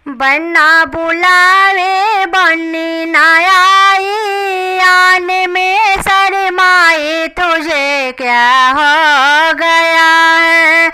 बन्ना बुलावे बन्नी न आई, आने में शर्माई तुझे क्या हो गया है,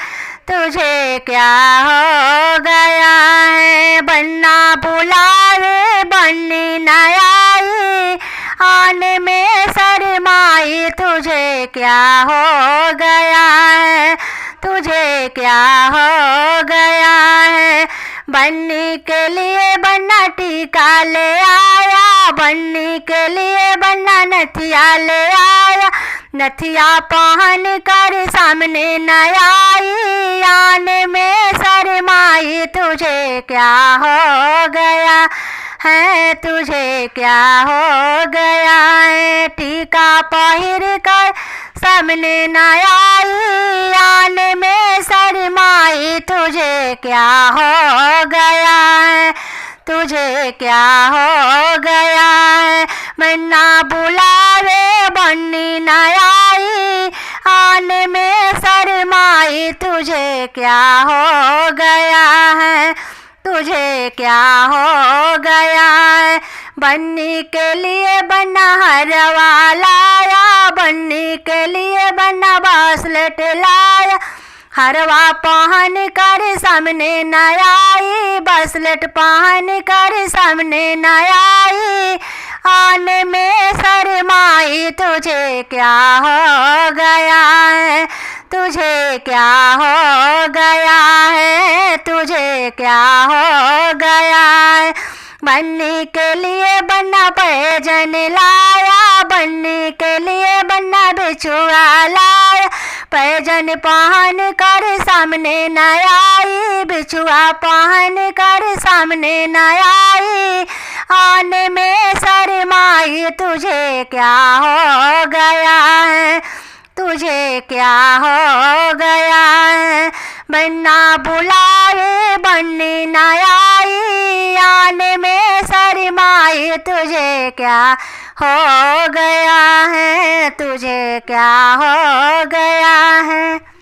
तुझे क्या हो गया है। बन्ना बुलावे बन्नी न आई, आने में शर्माई तुझे क्या हो गया है, तुझे क्या हो गया है। बन्नी के लिए बन्ना टीका ले आया, बन्नी के लिए बन्ना नथिया ले आया, नथिया पहन कर सामने न आई, आने में शर्माई तुझे क्या हो गया है, तुझे क्या हो गया है। टीका पहिर कर सामने न आई, आने में शर्माई तुझे क्या हो गया है, तुझे क्या हो गया है। बन्ना बुलावे बन्नी न आई, आने में शर्माई तुझे क्या हो गया है, तुझे क्या हो गया है। बन्नी के लिए बन्ना हरवा लाया, बन्नी के लिए बन्ना बासलेट लाया, हरवा पहन कर सामने न आई, बासलेट पहन कर सामने न आई, आने में शर्माई तुझे क्या हो गया है, तुझे क्या हो गया है, तुझे क्या हो गया है। बन्नी के लिए बन्ना पैजन लाया, बन्नी के लिए बन्ना बिछुआ लाया, पैजन पहन कर सामने न आई, बिछुआ पहन कर सामने न आई, आने में शर्माई तुझे क्या हो गया है, तुझे क्या हो गया है। बन्ना बुलावे बन्नी न आई, आने में शर्माई तुझे क्या हो गया है, तुझे क्या हो गया है।